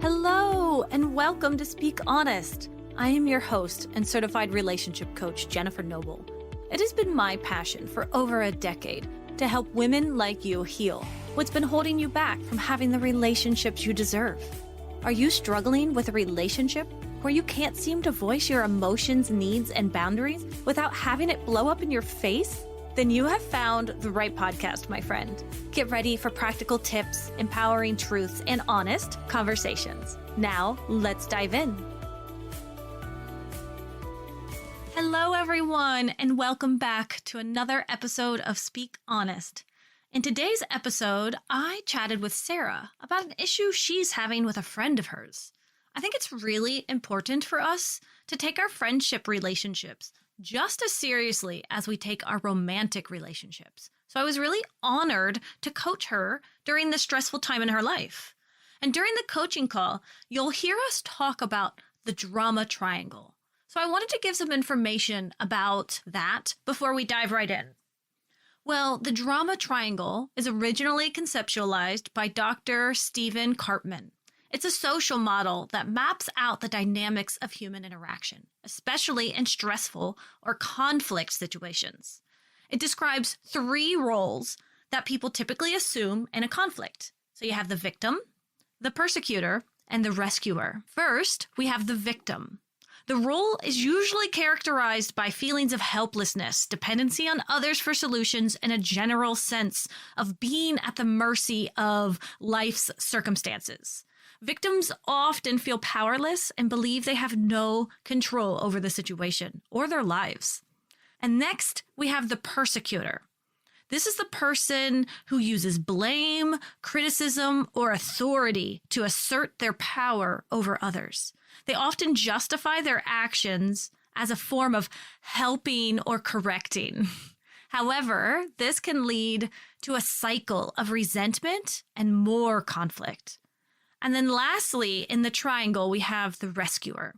Hello, and welcome to Speak Honest. I am your host and certified relationship coach, Jennifer Noble. It has been my passion for over a decade to help women like you heal what's been holding you back from having the relationships you deserve. Are you struggling with a relationship where you can't seem to voice your emotions, needs, and boundaries without having it blow up in your face? Then you have found the right podcast, my friend. Get ready for practical tips, empowering truths, and honest conversations. Now, let's dive in. Hello, everyone, and welcome back to another episode of Speak Honest. In today's episode, I chatted with Sarah about an issue she's having with a friend of hers. I think it's really important for us to take our friendship relationships just as seriously as we take our romantic relationships. So I was really honored to coach her during this stressful time in her life. And during the coaching call, you'll hear us talk about the drama triangle. So I wanted to give some information about that before we dive right in. Well, the drama triangle is originally conceptualized by Dr. Stephen Karpman. It's a social model that maps out the dynamics of human interaction, especially in stressful or conflict situations. It describes three roles that people typically assume in a conflict. So you have the victim, the persecutor, and the rescuer. First, we have the victim. The role is usually characterized by feelings of helplessness, dependency on others for solutions, and a general sense of being at the mercy of life's circumstances. Victims often feel powerless and believe they have no control over the situation or their lives. And next, we have the persecutor. This is the person who uses blame, criticism, or authority to assert their power over others. They often justify their actions as a form of helping or correcting. However, this can lead to a cycle of resentment and more conflict. And then lastly, in the triangle, we have the rescuer.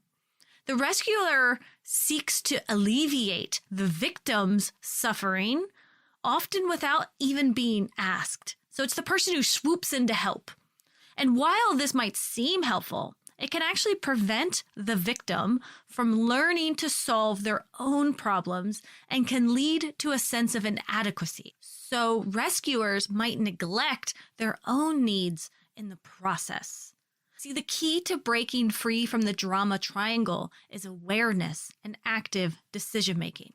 The rescuer seeks to alleviate the victim's suffering, often without even being asked. So it's the person who swoops in to help. And while this might seem helpful, it can actually prevent the victim from learning to solve their own problems and can lead to a sense of inadequacy. So rescuers might neglect their own needs in the process. See, the key to breaking free from the drama triangle is awareness and active decision-making.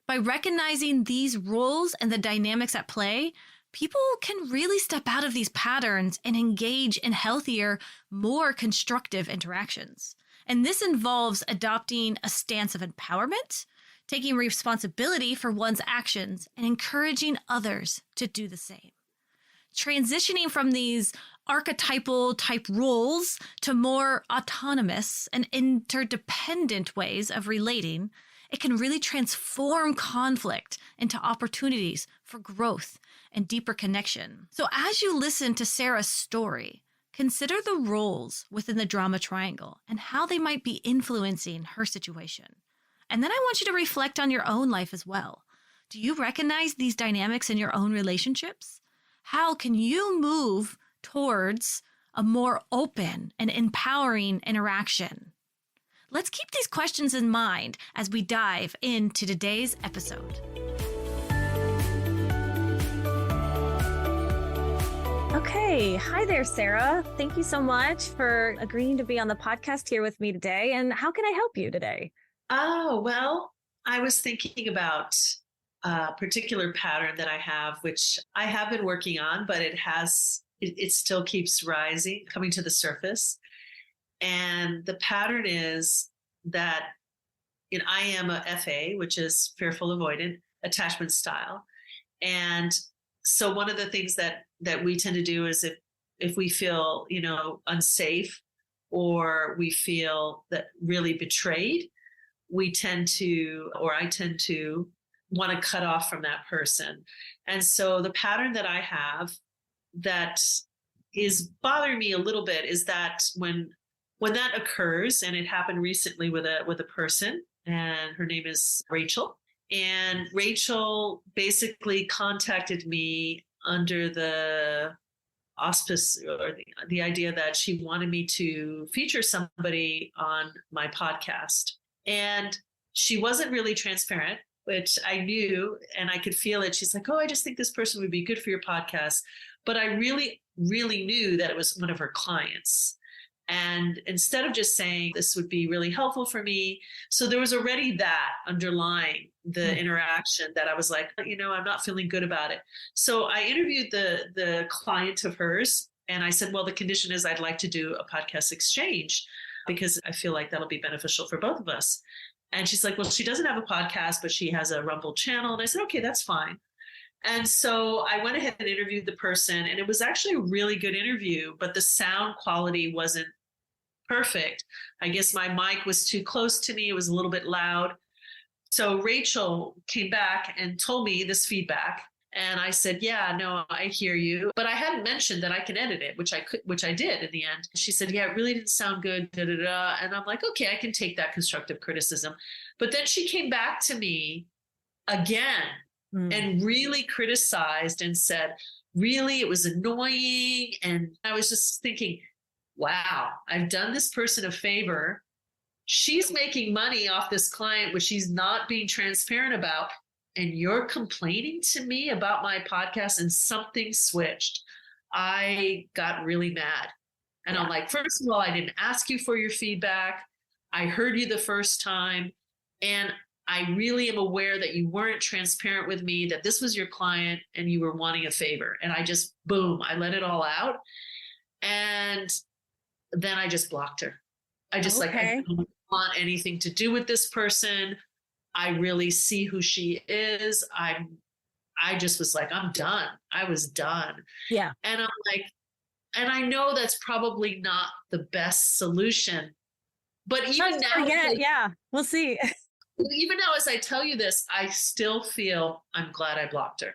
By recognizing these roles and the dynamics at play, people can really step out of these patterns and engage in healthier, more constructive interactions. And this involves adopting a stance of empowerment, taking responsibility for one's actions, and encouraging others to do the same. Transitioning from these archetypal type roles to more autonomous and interdependent ways of relating, it can really transform conflict into opportunities for growth and deeper connection. So as you listen to Sarah's story, consider the roles within the drama triangle and how they might be influencing her situation. And then I want you to reflect on your own life as well. Do you recognize these dynamics in your own relationships? How can you move towards a more open and empowering interaction? Let's keep these questions in mind as we dive into today's episode. Okay. Hi there, Sarah. Thank you so much for agreeing to be on the podcast here with me today. And how can I help you today? Oh, well, I was thinking about a particular pattern that I have, which I have been working on, but it still keeps rising, coming to the surface. And the pattern is that I am a FA, which is fearful avoidant attachment style. And so one of the things that we tend to do is if we feel, unsafe or we feel that really betrayed, I tend to want to cut off from that person. And so the pattern that I have that is bothering me a little bit is that when that occurs, and it happened recently with a person, and her name is Rachel. And Rachel basically contacted me under the auspice or the idea that she wanted me to feature somebody on my podcast. And she wasn't really transparent, which I knew, and I could feel it. She's like, "Oh, I just think this person would be good for your podcast." But I really, really knew that it was one of her clients. And instead of just saying this would be really helpful for me, so there was already that underlying the interaction that I was like, I'm not feeling good about it. So I interviewed the client of hers, and I said, well, the condition is I'd like to do a podcast exchange because I feel like that'll be beneficial for both of us. And she's like, well, she doesn't have a podcast, but she has a Rumble channel. And I said, okay, that's fine. And so I went ahead and interviewed the person, and it was actually a really good interview, but the sound quality wasn't perfect. I guess my mic was too close to me. It was a little bit loud. So Rachel came back and told me this feedback. And I said, yeah, no, I hear you. But I hadn't mentioned that I can edit it, which I did in the end. She said, yeah, it really didn't sound good. Da, da, da. And I'm like, okay, I can take that constructive criticism. But then she came back to me again and really criticized and said, really, it was annoying. And I was just thinking, wow, I've done this person a favor. She's making money off this client, which she's not being transparent about. And you're complaining to me about my podcast, and something switched. I got really mad. And I'm like, first of all, I didn't ask you for your feedback. I heard you the first time. And I really am aware that you weren't transparent with me, that this was your client and you were wanting a favor. And I just, boom, I let it all out. And then I just blocked her. I just I don't want anything to do with this person. I really see who she is. I just was like, I'm done. I was done. Yeah. And I'm like, and I know that's probably not the best solution, but even now, we'll see. Even now, as I tell you this, I still feel I'm glad I blocked her.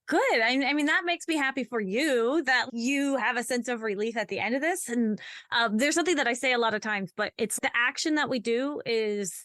Good. I mean, that makes me happy for you that you have a sense of relief at the end of this. And there's something that I say a lot of times, but it's the action that we do is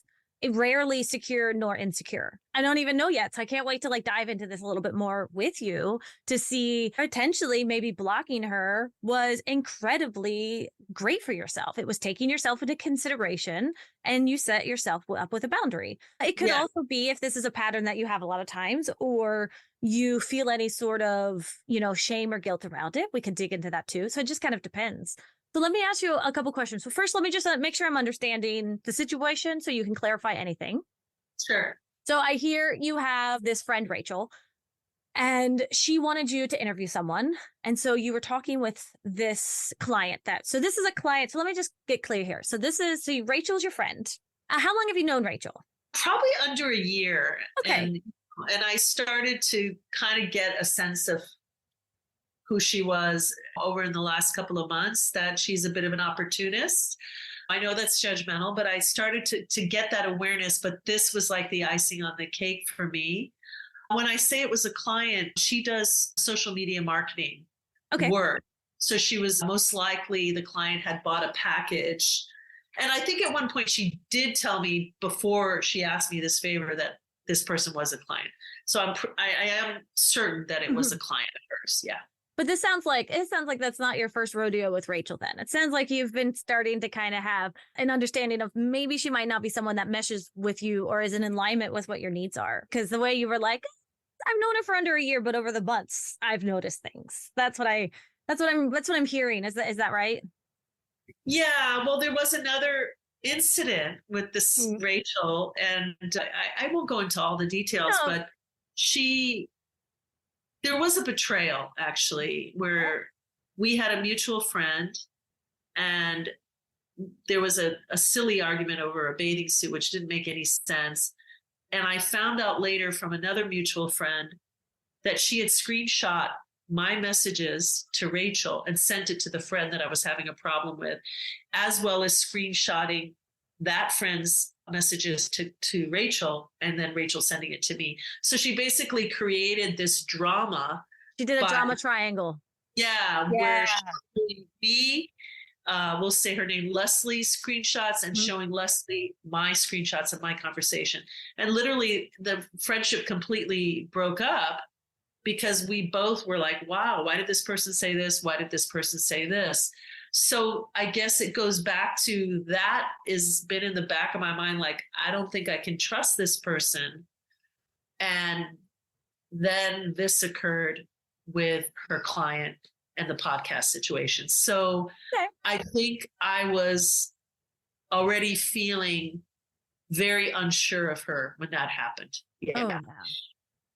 rarely secure nor insecure. I don't even know yet. So I can't wait to dive into this a little bit more with you to see potentially maybe blocking her was incredibly great for yourself. It was taking yourself into consideration and you set yourself up with a boundary. It could also be if this is a pattern that you have a lot of times or you feel any sort of, shame or guilt around it. We can dig into that too. So it just kind of depends. So let me ask you a couple questions. So first, let me just make sure I'm understanding the situation so you can clarify anything. Sure. So I hear you have this friend, Rachel, and she wanted you to interview someone. And so you were talking with this client so this is a client. So let me just get clear here. So Rachel's your friend. How long have you known Rachel? Probably under a year. Okay. And I started to kind of get a sense of who she was over in the last couple of months, that she's a bit of an opportunist. I know that's judgmental, but I started to get that awareness, but this was like the icing on the cake for me. When I say it was a client, she does social media marketing work. So she was most likely the client had bought a package. And I think at one point she did tell me before she asked me this favor that this person was a client. So I am certain that it was a client of hers. Yeah. But it sounds like that's not your first rodeo with Rachel then. It sounds like you've been starting to kind of have an understanding of maybe she might not be someone that meshes with you or is in alignment with what your needs are. Because the way you were like, I've known her for under a year, but over the months I've noticed things. That's what I'm hearing. Is that right? Yeah. Well, there was another incident with this Rachel, and I won't go into all the details, but there was a betrayal, actually, where we had a mutual friend and there was a silly argument over a bathing suit, which didn't make any sense. And I found out later from another mutual friend that she had screenshot my messages to Rachel and sent it to the friend that I was having a problem with, as well as screenshotting that friend's messages to Rachel, and then Rachel sending it to me. So she basically created this drama. She did a drama triangle. Yeah. Where me, we'll say her name, Leslie, screenshots, and showing Leslie my screenshots of my conversation. And literally the friendship completely broke up because we both were like, wow, why did this person say this? Why did this person say this? So I guess it goes back to that has been in the back of my mind. Like, I don't think I can trust this person. And then this occurred with her client and the podcast situation. So Okay. I think I was already feeling very unsure of her when that happened. Yeah. Oh, yeah.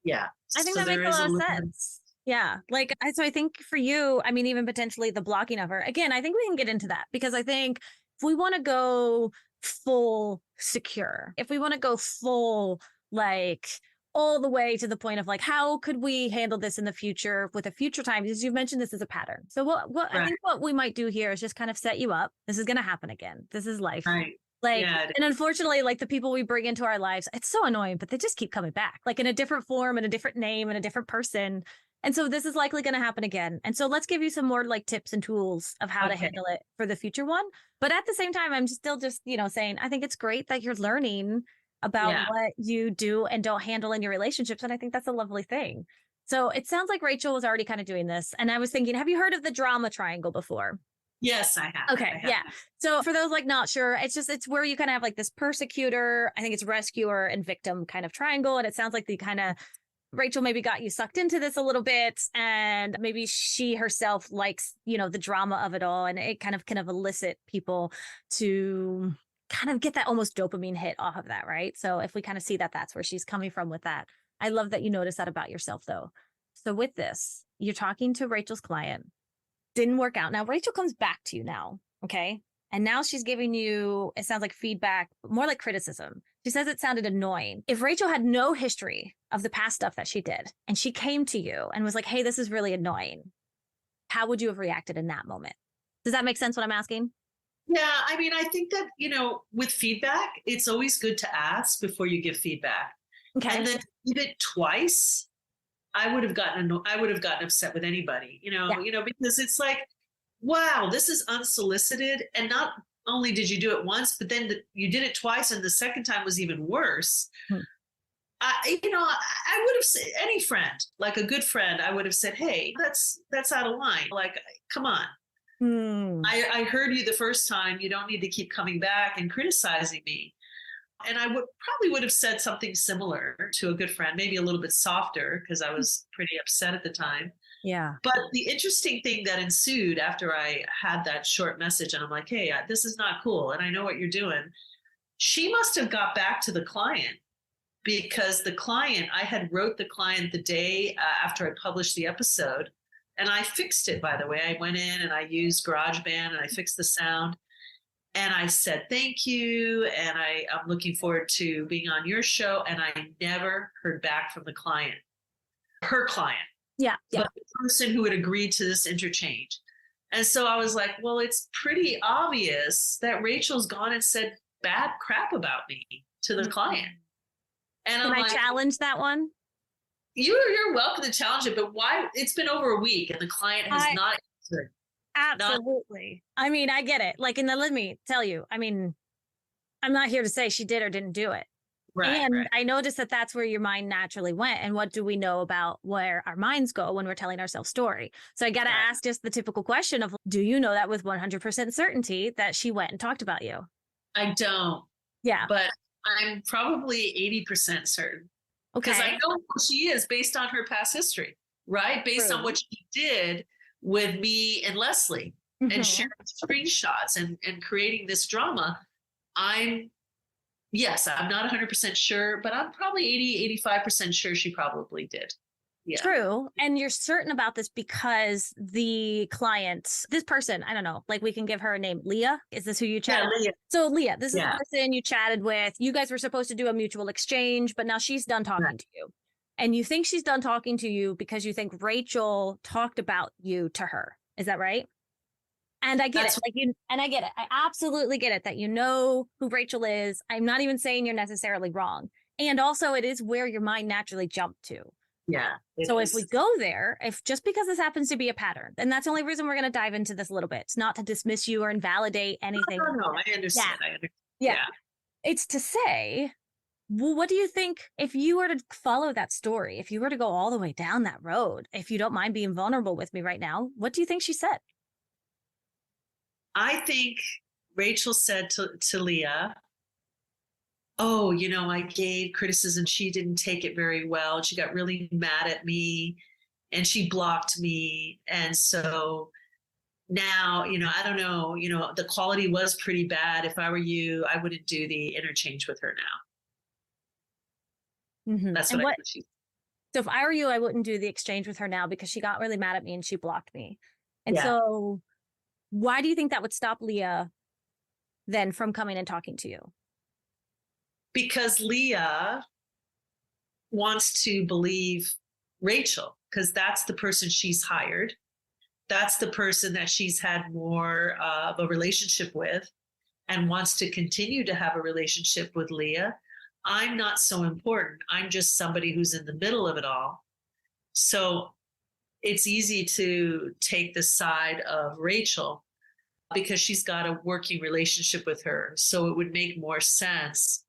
Yeah. I think So that makes there a is lot of little- sense. Yeah. Like, so I think for you, I mean, even potentially the blocking of her, again, I think we can get into that because I think if we want to go full secure, if we want to go full, like, all the way to the point of like, how could we handle this in the future with a future time? Because you've mentioned this as a pattern. So what I Right. think what we might do here is just kind of set you up. This is going to happen again. This is life. Right. Like, Yeah, and unfortunately, like the people we bring into our lives, it's so annoying, but they just keep coming back, like in a different form and a different name and a different person. And so this is likely going to happen again. And so let's give you some more like tips and tools of how to Okay. handle it for the future one. But at the same time, I'm still just, saying, I think it's great that you're learning about Yeah. what you do and don't handle in your relationships. And I think that's a lovely thing. So it sounds like Rachel was already kind of doing this. And I was thinking, have you heard of the drama triangle before? Yes, I have. Okay, I have. yeah. So for those like not sure, it's where you kind of have like this persecutor, I think it's rescuer and victim kind of triangle. And it sounds like the kind of Rachel maybe got you sucked into this a little bit, and maybe she herself likes, the drama of it all. And it kind of elicit people to kind of get that almost dopamine hit off of that, right? So if we kind of see that that's where she's coming from with that. I love that you notice that about yourself though. So with this, you're talking to Rachel's client. Didn't work out. Now Rachel comes back to you now, okay? And now she's giving you, it sounds like feedback, more like criticism. She says it sounded annoying. If Rachel had no history of the past stuff that she did, and she came to you and was like, hey, this is really annoying, how would you have reacted in that moment? Does that make sense what I'm asking? Yeah, I mean, I think that, with feedback, it's always good to ask before you give feedback. Okay. And then give it twice. I would have gotten upset with anybody, because it's like, wow, this is unsolicited. And not only did you do it once, but then you did it twice. And the second time was even worse. I would have said, any friend, like a good friend, I would have said, hey, that's out of line. Like, come on. I heard you the first time. You don't need to keep coming back and criticizing me. And I would have said something similar to a good friend, maybe a little bit softer because I was pretty upset at the time. Yeah. But the interesting thing that ensued after I had that short message, and I'm like, hey, this is not cool. And I know what you're doing. She must have got back to the client because I had wrote the client the day after I published the episode. And I fixed it, by the way. I went in and I used GarageBand and I fixed the sound. And I said, thank you. And I'm looking forward to being on your show. And I never heard back from the client, her client. Yeah. But the person who had agreed to this interchange. And so I was like, well, it's pretty obvious that Rachel's gone and said bad crap about me to the client. And Can I challenge that one? You're welcome to challenge it, but why? It's been over a week and the client has not answered. Absolutely. I mean, I get it. Like, and then let me tell you, I mean, I'm not here to say she did or didn't do it. Right. And right. I noticed that that's where your mind naturally went. And what do we know about where our minds go when we're telling ourselves story? So I got to ask just the typical question of, do you know that with 100% certainty that she went and talked about you? I don't. Yeah. But I'm probably 80% certain. Okay. Because I know who she is based on her past history, right? Based on what she did with me and Leslie and sharing screenshots and creating this drama. I'm not 100% sure, but I'm probably 85% sure she probably did. Yeah. True. And you're certain about this because the client, this person, I don't know, like we can give her a name. Leah, is this who you chatted with? Leah. So Leah, this is the person you chatted with. You guys were supposed to do a mutual exchange, but now she's done talking to you. And you think she's done talking to you because you think Rachel talked about you to her. Is that right? And I get it. I get it. I absolutely get it that you know who Rachel is. I'm not even saying you're necessarily wrong. And also it is where your mind naturally jumped to. Yeah. So if we go there, if just because this happens to be a pattern, then that's the only reason we're going to dive into this a little bit. It's not to dismiss you or invalidate anything. No, I understand. Yeah. It's to say Well, what do you think if you were to follow that story, if you were to go all the way down that road, if you don't mind being vulnerable with me right now, what do you think she said? I think Rachel said to Leah, oh, I gave criticism. She didn't take it very well. She got really mad at me and she blocked me. And so now, I don't know, the quality was pretty bad. If I were you, I wouldn't do the interchange with her now. Mm-hmm. That's And what I what? think she. So if I were you, I wouldn't do the exchange with her now because she got really mad at me and she blocked me. And Yeah. so, why do you think that would stop Leah then from coming and talking to you? Because Leah wants to believe Rachel, because that's the person she's hired. That's the person that she's had more of a relationship with and wants to continue to have a relationship with Leah. I'm not so important. I'm just somebody who's in the middle of it all. So it's easy to take the side of Rachel because she's got a working relationship with her. So it would make more sense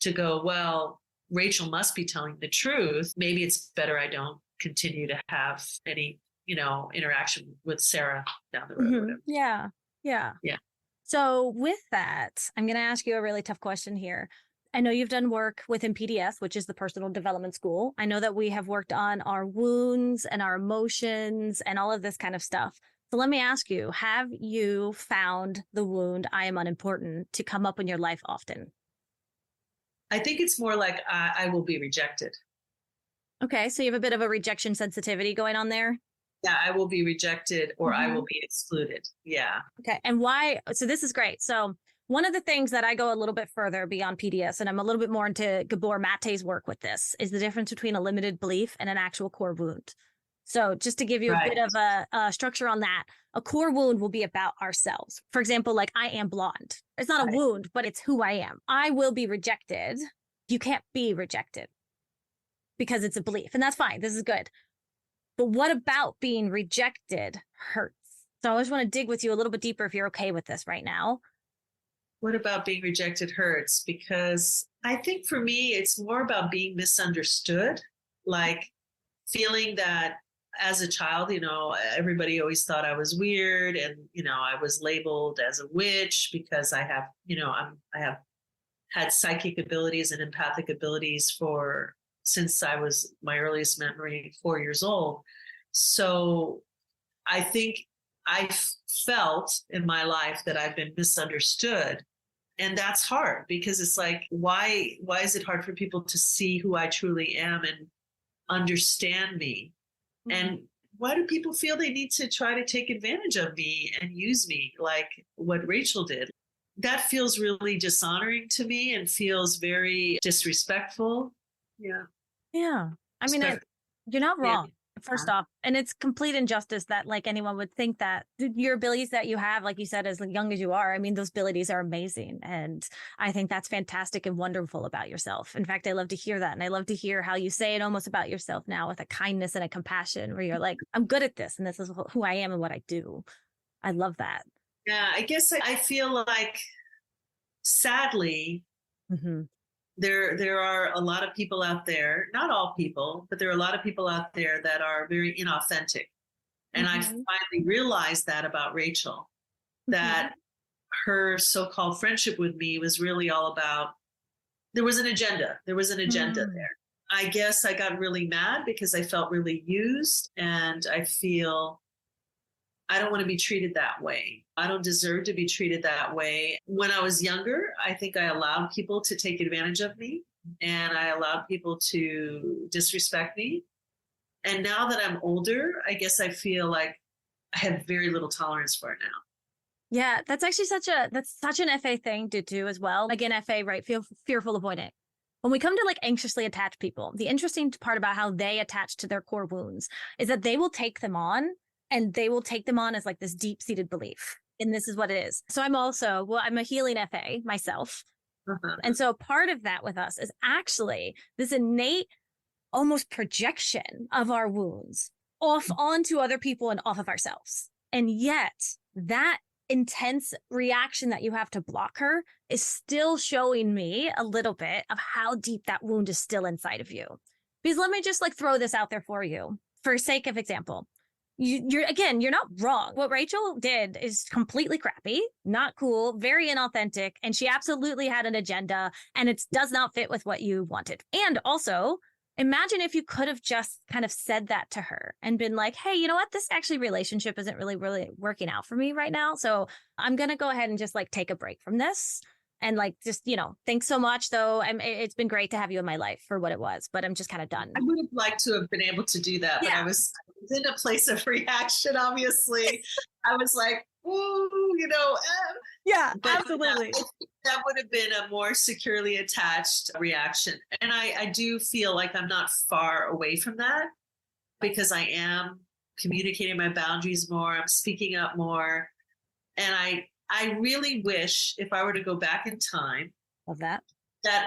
to go, well, Rachel must be telling the truth. Maybe it's better I don't continue to have any, interaction with Sarah down the road. Mm-hmm. Yeah. Yeah. Yeah. So with that, I'm going to ask you a really tough question here. I know you've done work within PDS, which is the Personal Development School. I know that we have worked on our wounds and our emotions and all of this kind of stuff. So let me ask you, have you found the wound, I am unimportant, to come up in your life often? I think it's more like I will be rejected. Okay, so you have a bit of a rejection sensitivity going on there? Yeah, I will be rejected or I will be excluded. Yeah. Okay, and why? So this is great. So one of the things that I go a little bit further beyond PDS, and I'm a little bit more into Gabor Mate's work with this, is the difference between a limited belief and an actual core wound. So just to give you a bit of a structure on that, a core wound will be about ourselves. For example, like I am blonde. It's not a wound, but it's who I am. I will be rejected. You can't be rejected because it's a belief. And that's fine. This is good. But what about being rejected hurts? So I just want to dig with you a little bit deeper if you're okay with this right now. What about being rejected hurts? Because I think for me, it's more about being misunderstood, like feeling that as a child, everybody always thought I was weird and, I was labeled as a witch because I have, I have had psychic abilities and empathic abilities since I was my earliest memory, 4 years old. So I think I felt in my life that I've been misunderstood. And that's hard because it's like, why is it hard for people to see who I truly am and understand me? And why do people feel they need to try to take advantage of me and use me like what Rachel did? That feels really dishonoring to me and feels very disrespectful. Yeah. Yeah. I mean, you're not wrong, first off. And it's complete injustice that like anyone would think that your abilities that you have, like you said, as young as you are, I mean, those abilities are amazing. And I think that's fantastic and wonderful about yourself. In fact, I love to hear that. And I love to hear how you say it almost about yourself now with a kindness and a compassion where you're like, I'm good at this. And this is who I am and what I do. I love that. Yeah, I guess I feel like, sadly, there are a lot of people out there, not all people, but there are a lot of people out there that are very inauthentic. And I finally realized that about Rachel, that her so-called friendship with me was really all about, there was an agenda. There was an agenda there. I guess I got really mad because I felt really used and I feel I don't want to be treated that way. I don't deserve to be treated that way. When I was younger, I think I allowed people to take advantage of me and I allowed people to disrespect me. And now that I'm older, I guess I feel like I have very little tolerance for it now. Yeah, that's actually such an FA thing to do as well. Again, FA, right? Fearful avoidant. When we come to like anxiously attached people, the interesting part about how they attach to their core wounds is that they will take them on and they will take them on as like this deep-seated belief. And this is what it is. So I'm a healing FA myself. And so part of that with us is actually this innate almost projection of our wounds off onto other people and off of ourselves. And yet that intense reaction that you have to block her is still showing me a little bit of how deep that wound is still inside of you. Because let me just like throw this out there for you, for sake of example. You're not wrong. What Rachel did is completely crappy, not cool, very inauthentic, and she absolutely had an agenda, and it does not fit with what you wanted. And also, imagine if you could have just kind of said that to her and been like, hey, you know what? This actually relationship isn't really working out for me right now. So I'm going to go ahead and just like take a break from this. And like, just, thanks so much though. It's been great to have you in my life for what it was, but I'm just kind of done. I would have liked to have been able to do that, but I was in a place of reaction, obviously. I was like, ooh, Yeah, but absolutely. that would have been a more securely attached reaction. And I do feel like I'm not far away from that because I am communicating my boundaries more. I'm speaking up more. And I really wish if I were to go back in time, Love that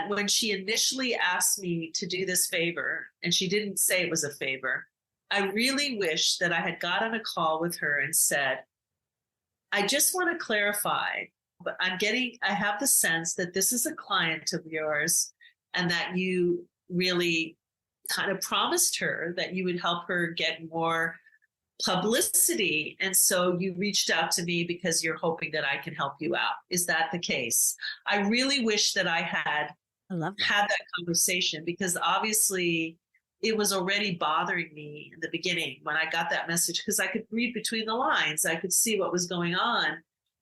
when she initially asked me to do this favor, and she didn't say it was a favor, I really wish that I had got on a call with her and said, I just want to clarify, but I have the sense that this is a client of yours and that you really kind of promised her that you would help her get more publicity. And so you reached out to me because you're hoping that I can help you out. Is that the case? I really wish that I had had that conversation, because obviously it was already bothering me in the beginning when I got that message, because I could read between the lines. I could see what was going on.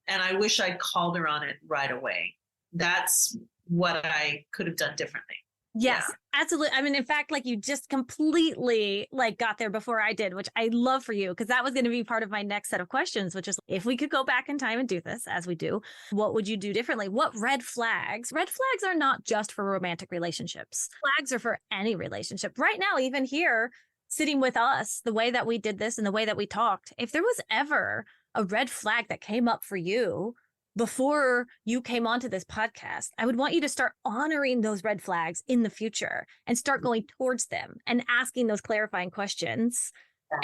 And I wish I'd called her on it right away. That's what I could have done differently. Yes, absolutely. I mean, in fact, like you just completely like got there before I did, which I love for you, because that was going to be part of my next set of questions, which is if we could go back in time and do this as we do, what would you do differently? What red flags? Red flags are not just for romantic relationships. Flags are for any relationship. Right now, even here, sitting with us, the way that we did this and the way that we talked, if there was ever a red flag that came up for you before you came onto this podcast, I would want you to start honoring those red flags in the future and start going towards them and asking those clarifying questions.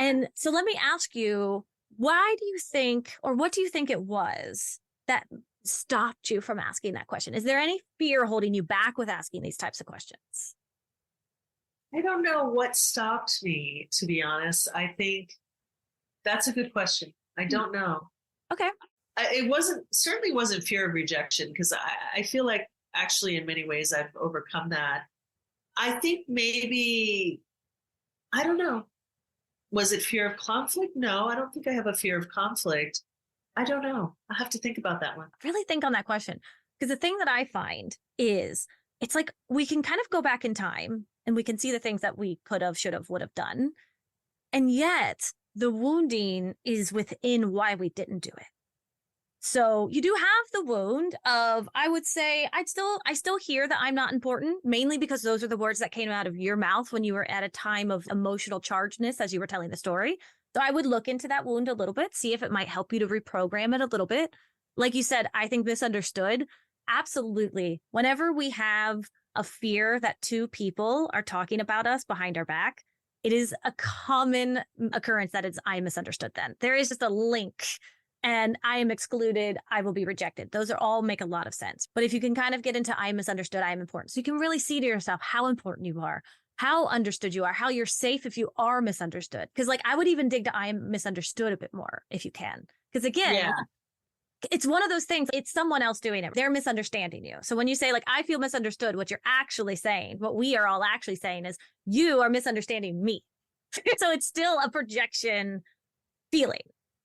And so let me ask you, why do you think, or what do you think it was that stopped you from asking that question? Is there any fear holding you back with asking these types of questions? I don't know what stopped me, to be honest. I think that's a good question. I don't know. Okay. It certainly wasn't fear of rejection, because I feel like actually in many ways I've overcome that. I think maybe, I don't know. Was it fear of conflict? No, I don't think I have a fear of conflict. I don't know. I have to think about that one. Really think on that question. Because the thing that I find is it's like we can kind of go back in time and we can see the things that we could have, should have, would have done. And yet the wounding is within why we didn't do it. So you do have the wound of, I would say, I still hear that I'm not important, mainly because those are the words that came out of your mouth when you were at a time of emotional chargedness as you were telling the story. So I would look into that wound a little bit, see if it might help you to reprogram it a little bit. Like you said, I think misunderstood. Absolutely. Whenever we have a fear that two people are talking about us behind our back, it is a common occurrence that it's I misunderstood then. There is just a link. And I am excluded, I will be rejected. Those are all make a lot of sense. But if you can kind of get into I am misunderstood, I am important. So you can really see to yourself how important you are, how understood you are, how you're safe if you are misunderstood. Because like I would even dig to I am misunderstood a bit more if you can. Because again, it's one of those things, it's someone else doing it. They're misunderstanding you. So when you say like, I feel misunderstood, what you're actually saying, what we are all actually saying is you are misunderstanding me. So it's still a projection feeling.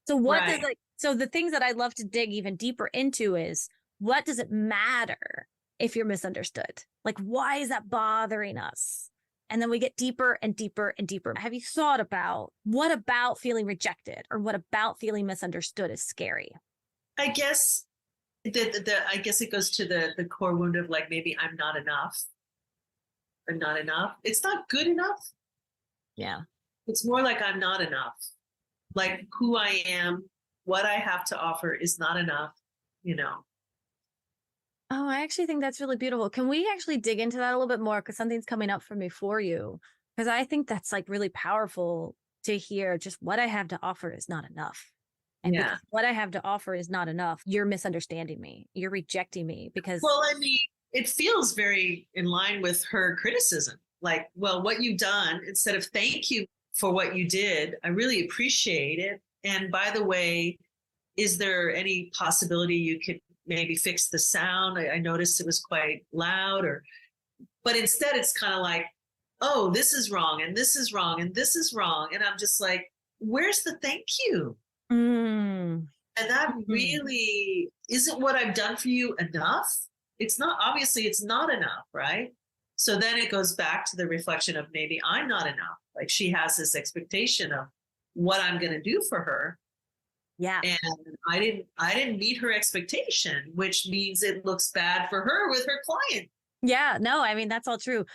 So what does like, so the things that I love to dig even deeper into is what does it matter if you're misunderstood? Like, why is that bothering us? And then we get deeper and deeper and deeper. Have you thought about what about feeling rejected or what about feeling misunderstood is scary? I guess I guess it goes to the core wound of like, maybe I'm not enough or not enough. It's not good enough. Yeah. It's more like I'm not enough. Like who I am, what I have to offer is not enough, Oh, I actually think that's really beautiful. Can we actually dig into that a little bit more? Because something's coming up for me for you. Because I think that's like really powerful to hear just what I have to offer is not enough. And Yeah. because what I have to offer is not enough, you're misunderstanding me. You're rejecting me because. Well, I mean, it feels very in line with her criticism. Like, well, what you've done, instead of thank you for what you did, I really appreciate it. And by the way, is there any possibility you could maybe fix the sound? I noticed it was quite loud, but instead it's kind of like, oh, this is wrong, and this is wrong, and this is wrong. And I'm just like, where's the thank you? Mm. And that really isn't what I've done for you enough. It's not, obviously, it's not enough, right? So then it goes back to the reflection of maybe I'm not enough. Like she has this expectation of what I'm going to do for her. Yeah. And I didn't meet her expectation, which means it looks bad for her with her client. Yeah. No, I mean, that's all true.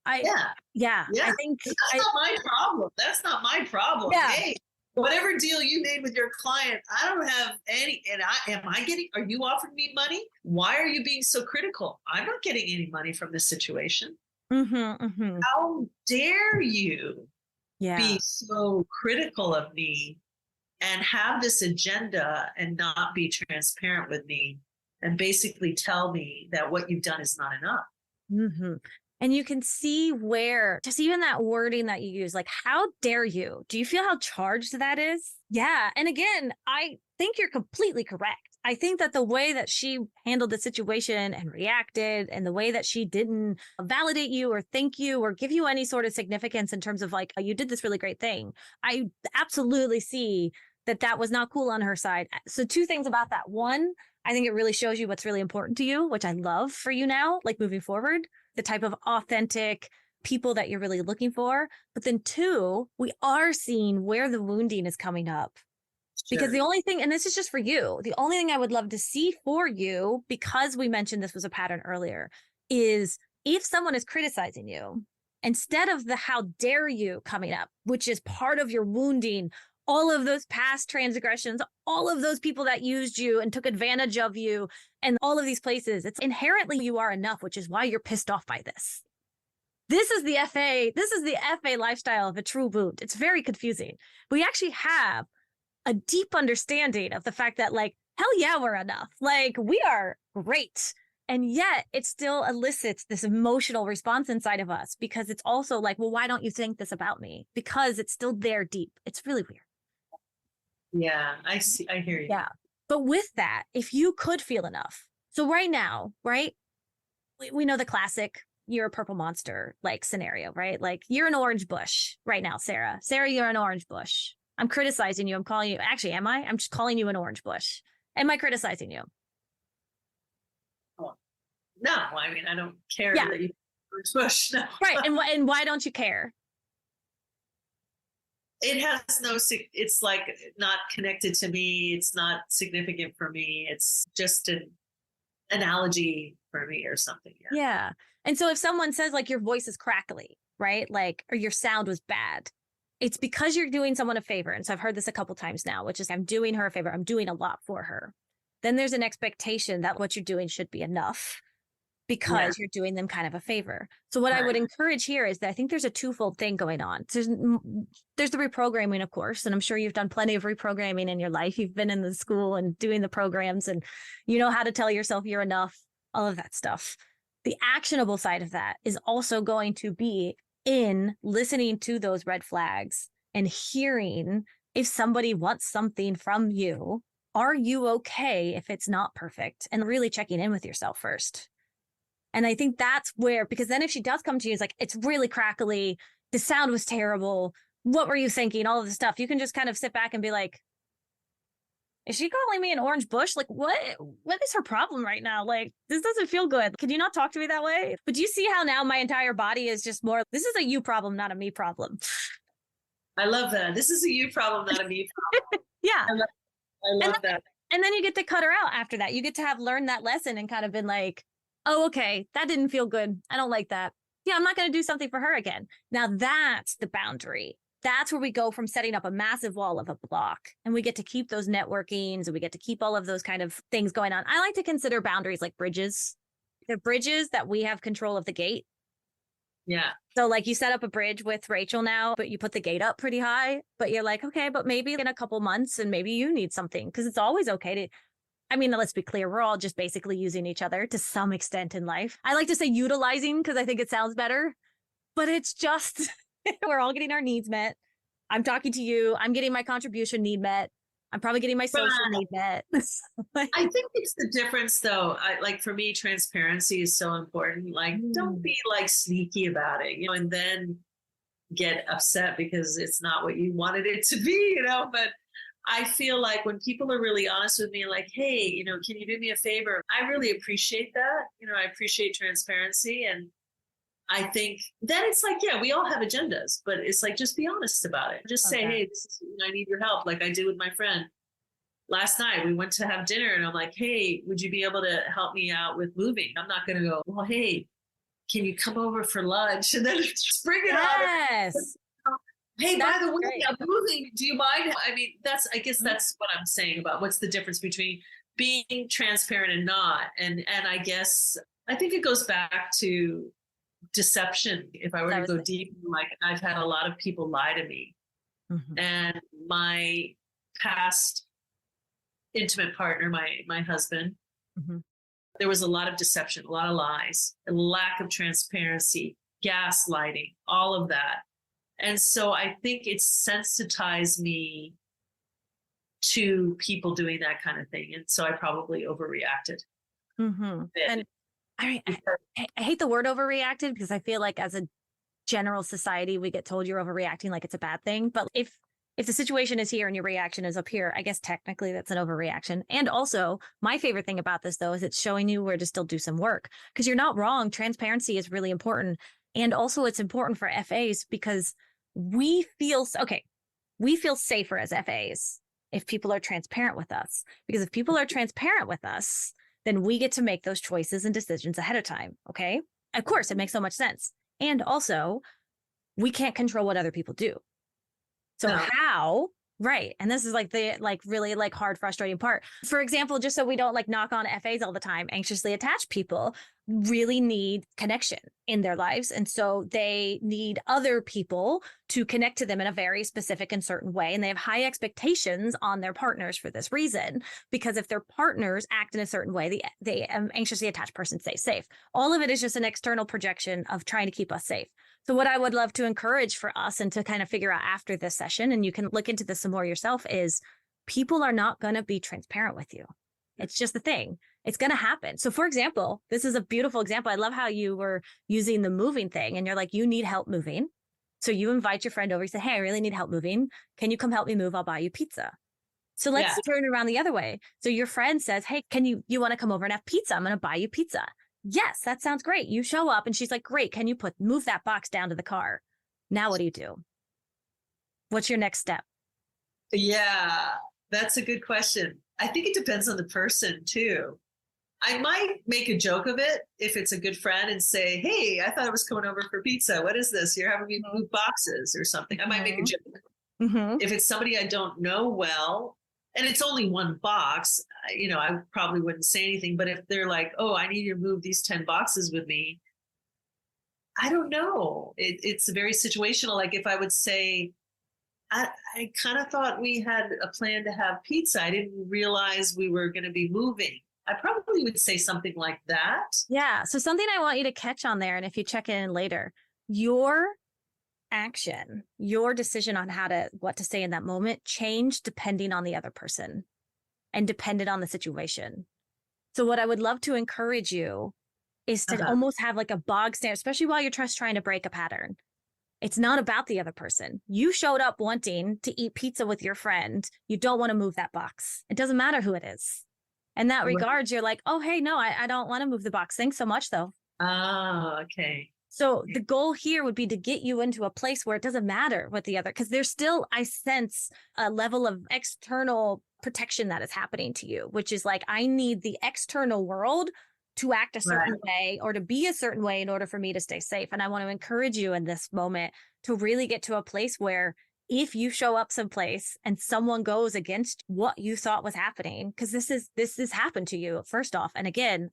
Yeah. I think that's not my problem. That's not my problem. Yeah. Hey, whatever deal you made with your client, I don't have any. And are you offering me money? Why are you being so critical? I'm not getting any money from this situation. How dare you be so critical of me and have this agenda and not be transparent with me and basically tell me that what you've done is not enough. And you can see where just even that wording that you use, like, how dare you? Do you feel how charged that is? Yeah. And again, I think you're completely correct. I think that the way that she handled the situation and reacted and the way that she didn't validate you or thank you or give you any sort of significance in terms of like, oh, you did this really great thing. I absolutely see that was not cool on her side. So 2 things about that. One, I think it really shows you what's really important to you, which I love for you now, like moving forward, the type of authentic people that you're really looking for. But then 2, we are seeing where the wounding is coming up. Because the only thing, and this is just for you, the only thing I would love to see for you, because we mentioned this was a pattern earlier, is if someone is criticizing you, instead of the how dare you coming up, which is part of your wounding, all of those past transgressions, all of those people that used you and took advantage of you, and all of these places, it's inherently you are enough, which is why you're pissed off by this. This is the FA lifestyle of a true wound. It's very confusing. We actually have a deep understanding of the fact that, like, hell yeah, we're enough. Like, we are great. And yet it still elicits this emotional response inside of us because it's also like, well, why don't you think this about me? Because it's still there deep. It's really weird. Yeah, I see. I hear you. Yeah. But with that, if you could feel enough. So right now, right? We know the classic, you're a purple monster like scenario, right? Like you're an orange bush right now, Sarah. Sarah, you're an orange bush. I'm criticizing you. I'm calling you. Actually, am I? I'm just calling you an orange bush. Am I criticizing you? Oh, no, I mean, I don't care that you orange bush. No. Right. And why don't you care? It has no, it's like not connected to me. It's not significant for me. It's just an analogy for me or something. Yeah. And so if someone says like your voice is crackly, right? Like, or your sound was bad, it's because you're doing someone a favor. And so I've heard this a couple times now, which is I'm doing her a favor. I'm doing a lot for her. Then there's an expectation that what you're doing should be enough because you're doing them kind of a favor. So what I would encourage here is that I think there's a twofold thing going on. There's the reprogramming, of course, and I'm sure you've done plenty of reprogramming in your life. You've been in the school and doing the programs and you know how to tell yourself you're enough, all of that stuff. The actionable side of that is also going to be in listening to those red flags and hearing if somebody wants something from you, are you okay if it's not perfect? And really checking in with yourself first. And I think that's where, because then if she does come to you, it's like, it's really crackly. The sound was terrible. What were you thinking? All of the stuff. You can just kind of sit back and be like, is she calling me an orange bush? Like, what is her problem right now? Like, this doesn't feel good. Can you not talk to me that way? But do you see how now my entire body is just more, this is a you problem, not a me problem. I love that. This is a you problem, not a me problem. Yeah. I love that. And then you get to cut her out after that. You get to have learned that lesson and kind of been like, oh, okay, that didn't feel good. I don't like that. Yeah, I'm not going to do something for her again. Now that's the boundary. That's where we go from setting up a massive wall of a block and we get to keep those networkings and we get to keep all of those kind of things going on. I like to consider boundaries like bridges. They're bridges that we have control of the gate. Yeah. So like you set up a bridge with Rachel now, but you put the gate up pretty high, but you're like, okay, but maybe in a couple months and maybe you need something, because it's always okay to, I mean, let's be clear, we're all just basically using each other to some extent in life. I like to say utilizing because I think it sounds better, but it's just, we're all getting our needs met. I'm talking to you. I'm getting my contribution need met. I'm probably getting my social Right. need met. I think it's the difference though. Like for me, transparency is so important. Like don't be like sneaky about it, and then get upset because it's not what you wanted it to be, but I feel like when people are really honest with me, like, hey, can you do me a favor? I really appreciate that. I appreciate transparency. And I think then it's like, yeah, we all have agendas, but it's like, just be honest about it. Just say, hey, I need your help. Like I did with my friend. Last night we went to have dinner and I'm like, hey, would you be able to help me out with moving? I'm not going to go, well, hey, can you come over for lunch? And then just bring it yes. on. Hey, That's by the way, great. I'm moving. Do you mind? I mean, I guess that's what I'm saying about what's the difference between being transparent and not. And I guess I think it goes back to deception. If I were to go deep, like I've had a lot of people lie to me. And my past intimate partner, my husband, there was a lot of deception, a lot of lies, a lack of transparency, gaslighting, all of that. And so I think it sensitized me to people doing that kind of thing. And so I probably overreacted. And I hate the word overreacted because I feel like as a general society, we get told you're overreacting like it's a bad thing. But if the situation is here and your reaction is up here, I guess technically that's an overreaction. And also, my favorite thing about this, though, is it's showing you where to still do some work, because you're not wrong. Transparency is really important. And also it's important for FAs because we feel safer as FAs if people are transparent with us, because if people are transparent with us, then we get to make those choices and decisions ahead of time. Okay. Of course, it makes so much sense. And also we can't control what other people do. So how, right. And this is like the really hard, frustrating part. For example, just so we don't knock on FAs all the time, anxiously attached people really need connection in their lives. And so they need other people to connect to them in a very specific and certain way. And they have high expectations on their partners for this reason, because if their partners act in a certain way, the anxiously attached person stays safe. All of it is just an external projection of trying to keep us safe. So what I would love to encourage for us and to kind of figure out after this session, and you can look into this some more yourself, is people are not going to be transparent with you. It's just the thing. It's going to happen. So for example, this is a beautiful example. I love how you were using the moving thing and you're like, you need help moving. So you invite your friend over. You say, hey, I really need help moving. Can you come help me move? I'll buy you pizza. So let's turn it around the other way. So your friend says, hey, you want to come over and have pizza? I'm going to buy you pizza. Yes, that sounds great. You show up and she's like, great. Can you move that box down to the car? Now what do? What's your next step? Yeah, that's a good question. I think it depends on the person too. I might make a joke of it if it's a good friend and say, hey, I thought I was coming over for pizza. What is this? You're having me move boxes or something. I might make a joke. If it's somebody I don't know well, and it's only one box, I probably wouldn't say anything. But if they're like, oh, I need you to move these 10 boxes with me, I don't know. It's very situational. Like if I would say, I kind of thought we had a plan to have pizza. I didn't realize we were going to be moving. I probably would say something like that. Yeah. So something I want you to catch on there, and if you check in later, your action, your decision on what to say in that moment changed depending on the other person and depended on the situation. So what I would love to encourage you is to almost have like a bog standard, especially while you're just trying to break a pattern. It's not about the other person. You showed up wanting to eat pizza with your friend. You don't want to move that box. It doesn't matter who it is. In that regards, you're like, oh, hey, no, I don't want to move the box. Thanks so much, though. Oh, okay. So the goal here would be to get you into a place where it doesn't matter what the other, because there's still, I sense a level of external protection that is happening to you, which is like, I need the external world to act a certain way or to be a certain way in order for me to stay safe. And I want to encourage you in this moment to really get to a place where if you show up someplace and someone goes against what you thought was happening, because this has happened to you, first off. And again,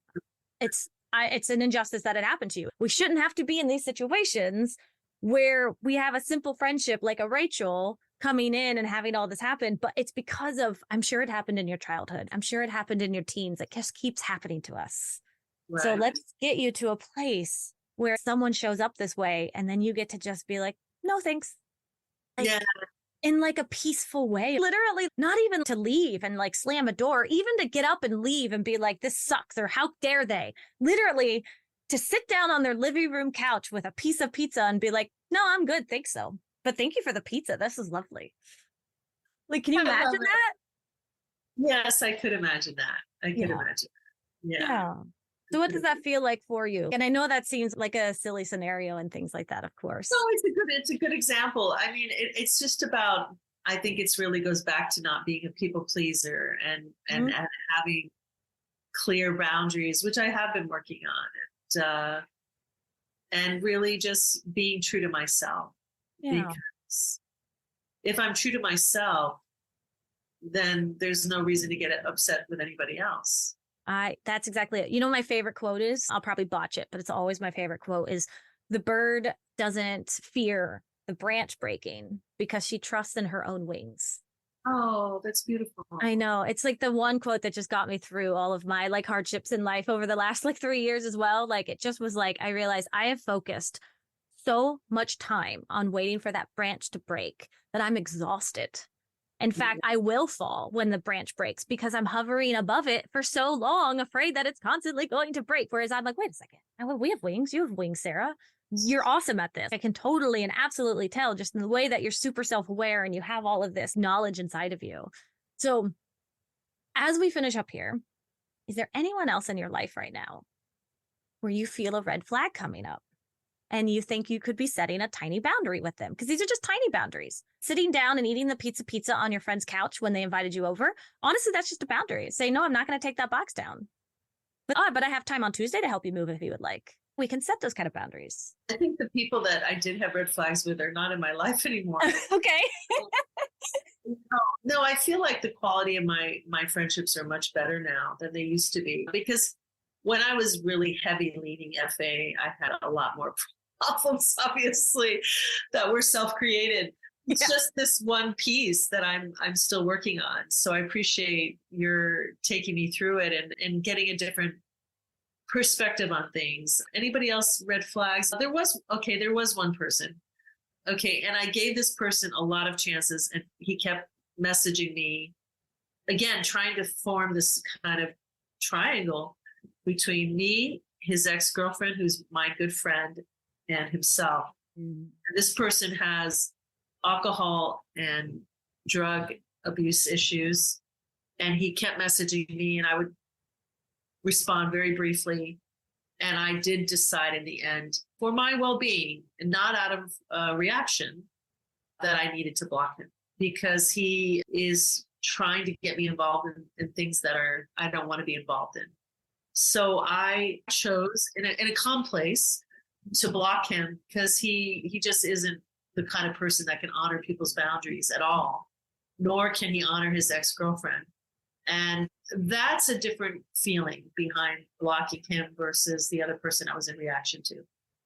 it's it's an injustice that it happened to you. We shouldn't have to be in these situations where we have a simple friendship like a Rachel coming in and having all this happen. But it's because of, I'm sure it happened in your childhood. I'm sure it happened in your teens. It just keeps happening to us. Right. So let's get you to a place where someone shows up this way and then you get to just be like, no, thanks. Like, yeah. In like a peaceful way, literally not even to leave and like slam a door, even to get up and leave and be like, this sucks, or how dare they, literally to sit down on their living room couch with a piece of pizza and be like, no, I'm good. Thanks. So, but thank you for the pizza. This is lovely. Like, can you imagine that? Yes, I could imagine that. I could imagine. Yeah. So what does that feel like for you? And I know that seems like a silly scenario and things like that, of course. No, it's a good example. I mean, it's just about, I think it's really goes back to not being a people pleaser and having clear boundaries, which I have been working on, and really just being true to myself. Yeah. Because if I'm true to myself, then there's no reason to get upset with anybody else. That's exactly it. You know, my favorite quote is, I'll probably botch it, but it's always my favorite quote is, the bird doesn't fear the branch breaking because she trusts in her own wings. Oh, that's beautiful. I know. It's like the one quote that just got me through all of my like hardships in life over the last like 3 years as well. Like, it just was like, I realized I have focused so much time on waiting for that branch to break that I'm exhausted. In fact, I will fall when the branch breaks because I'm hovering above it for so long, afraid that it's constantly going to break. Whereas I'm like, wait a second, we have wings. You have wings, Sarah. You're awesome at this. I can totally and absolutely tell just in the way that you're super self-aware and you have all of this knowledge inside of you. So as we finish up here, is there anyone else in your life right now where you feel a red flag coming up? And you think you could be setting a tiny boundary with them? Because these are just tiny boundaries. Sitting down and eating the pizza on your friend's couch when they invited you over. Honestly, that's just a boundary. Say, no, I'm not going to take that box down. But I have time on Tuesday to help you move if you would like. We can set those kind of boundaries. I think the people that I did have red flags with are not in my life anymore. Okay. No, I feel like the quality of my friendships are much better now than they used to be. Because when I was really heavy leaning FA, I had a lot more problems, obviously, that were self-created. It's just this one piece that I'm still working on. So I appreciate your taking me through it and getting a different perspective on things. Anybody else red flags? There was one person. Okay. And I gave this person a lot of chances and he kept messaging me again, trying to form this kind of triangle between me, his ex-girlfriend, who's my good friend, and himself. And this person has alcohol and drug abuse issues. And he kept messaging me and I would respond very briefly. And I did decide in the end, for my well-being and not out of reaction, that I needed to block him because he is trying to get me involved in things that I don't want to be involved in. So I chose in a calm place to block him because he just isn't the kind of person that can honor people's boundaries at all, nor can he honor his ex-girlfriend. And that's a different feeling behind blocking him versus the other person I was in reaction to.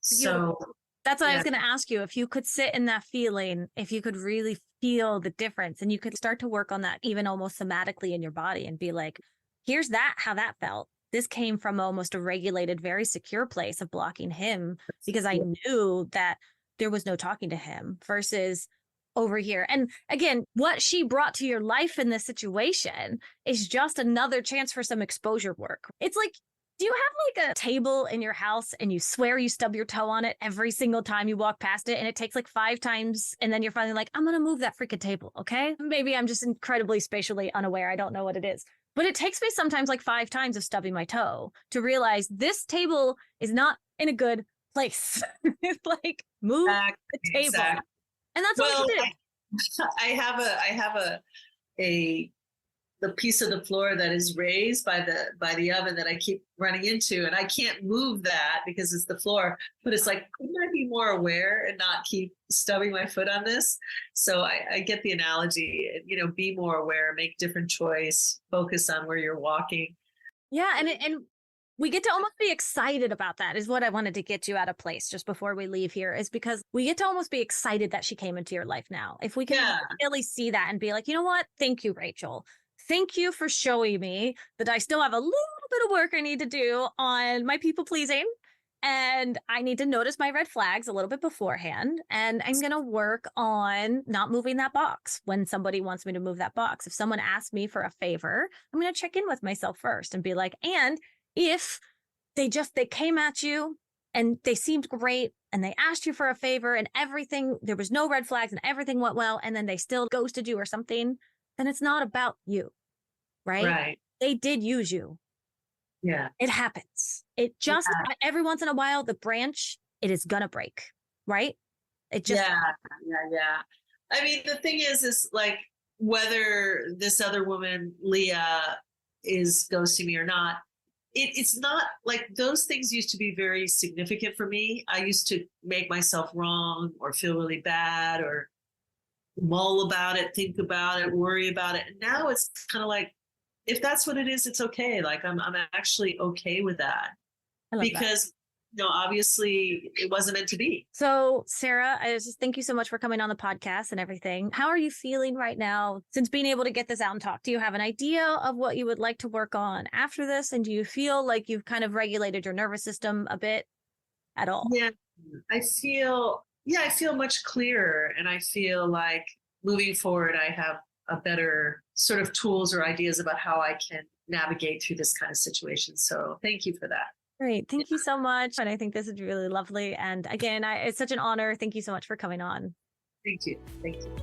So that's what I was going to ask you. If you could sit in that feeling, if you could really feel the difference and you could start to work on that even almost somatically in your body and be like, here's how that felt. This came from almost a regulated, very secure place of blocking him because I knew that there was no talking to him versus over here. And again, what she brought to your life in this situation is just another chance for some exposure work. It's like, do you have like a table in your house and you swear you stub your toe on it every single time you walk past it and it takes like 5 times and then you're finally like, I'm going to move that freaking table, okay? Maybe I'm just incredibly spatially unaware. I don't know what it is. But it takes me sometimes like 5 times of stubbing my toe to realize this table is not in a good place. It's like, move the table. Exactly. And that's all you did. I have the piece of the floor that is raised by the oven that I keep running into, and I can't move that because it's the floor. But it's like, couldn't I be more aware and not keep stubbing my foot on this? So I get the analogy. Be more aware, make different choice, focus on where you're walking. Yeah, and we get to almost be excited about that is what I wanted to get you at a place just before we leave here, is because we get to almost be excited that she came into your life now. If we can really see that and be like, you know what? Thank you, Rachel. Thank you for showing me that I still have a little bit of work I need to do on my people pleasing. And I need to notice my red flags a little bit beforehand. And I'm going to work on not moving that box when somebody wants me to move that box. If someone asks me for a favor, I'm going to check in with myself first and be like, and if they came at you and they seemed great and they asked you for a favor and everything, there was no red flags and everything went well, and then they still ghosted you or something, then it's not about you, right? Right. They did use you. Yeah. It happens. It just, every once in a while, the branch, it is going to break, right? It just. Yeah. I mean, the thing is like, whether this other woman, Leah, is ghosting me or not, it's not like those things used to be very significant for me. I used to make myself wrong or feel really bad or mull about it, think about it, worry about it. And now it's kind of like, if that's what it is, it's okay. Like I'm actually okay with that, because obviously it wasn't meant to be. So Sarah, I just thank you so much for coming on the podcast and everything. How are you feeling right now since being able to get this out and talk? Do you have an idea of what you would like to work on after this? And do you feel like you've kind of regulated your nervous system a bit at all? Yeah, I feel much clearer, and I feel like moving forward, I have a better sort of tools or ideas about how I can navigate through this kind of situation. So thank you for that. Great. Thank you so much. And I think this is really lovely. And again, it's such an honor. Thank you so much for coming on. Thank you. Thank you.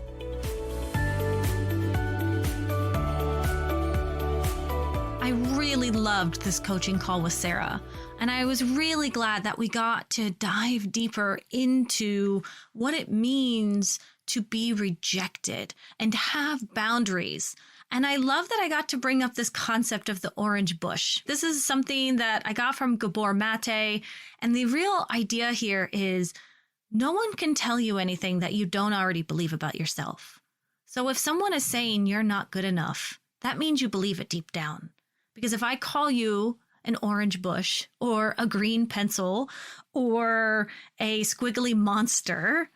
I really loved this coaching call with Sarah, and I was really glad that we got to dive deeper into what it means to be rejected and have boundaries. And I love that I got to bring up this concept of the orange bush. This is something that I got from Gabor Mate. And the real idea here is no one can tell you anything that you don't already believe about yourself. So if someone is saying you're not good enough, that means you believe it deep down. Because if I call you an orange bush or a green pencil or a squiggly monster,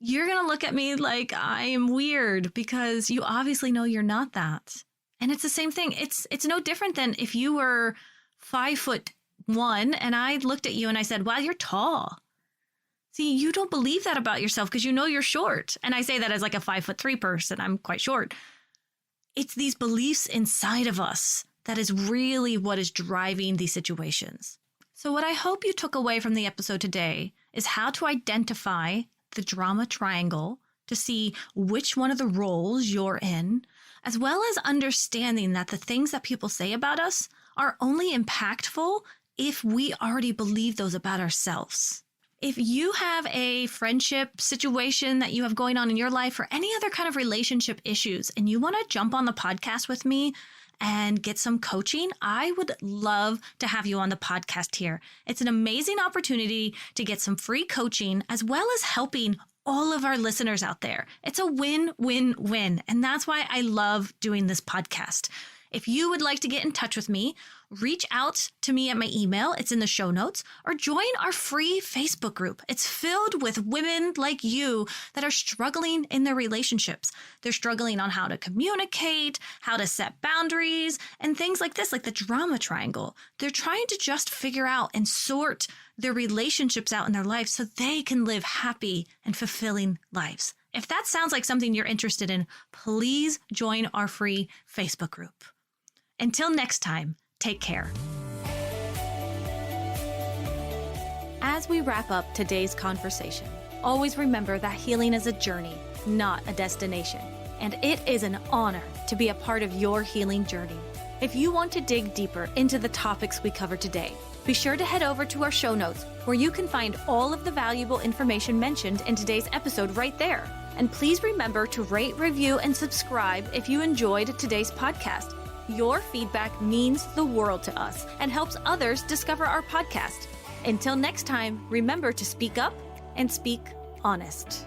you're going to look at me like I am weird, because you obviously know you're not that. And it's the same thing. It's no different than if you were 5'1" and I looked at you and I said, wow, you're tall. See, you don't believe that about yourself because you know you're short. And I say that as like a 5'3" person. I'm quite short. It's these beliefs inside of us that is really what is driving these situations. So what I hope you took away from the episode today is how to identify the drama triangle to see which one of the roles you're in, as well as understanding that the things that people say about us are only impactful if we already believe those about ourselves. If you have a friendship situation that you have going on in your life or any other kind of relationship issues and you want to jump on the podcast with me and get some coaching, I would love to have you on the podcast here. It's an amazing opportunity to get some free coaching as well as helping all of our listeners out there. It's a win-win-win. And that's why I love doing this podcast. If you would like to get in touch with me, reach out to me at my email. It's in the show notes, or join our free Facebook group. It's filled with women like you that are struggling in their relationships. They're struggling on how to communicate, how to set boundaries, and things like this, like the drama triangle. They're trying to just figure out and sort their relationships out in their life so they can live happy and fulfilling lives. If that sounds like something you're interested in, please join our free Facebook group. Until next time, take care. As we wrap up today's conversation, always remember that healing is a journey, not a destination. And it is an honor to be a part of your healing journey. If you want to dig deeper into the topics we covered today, be sure to head over to our show notes where you can find all of the valuable information mentioned in today's episode right there. And please remember to rate, review, and subscribe if you enjoyed today's podcast. Your feedback means the world to us and helps others discover our podcast. Until next time, remember to speak up and speak honest.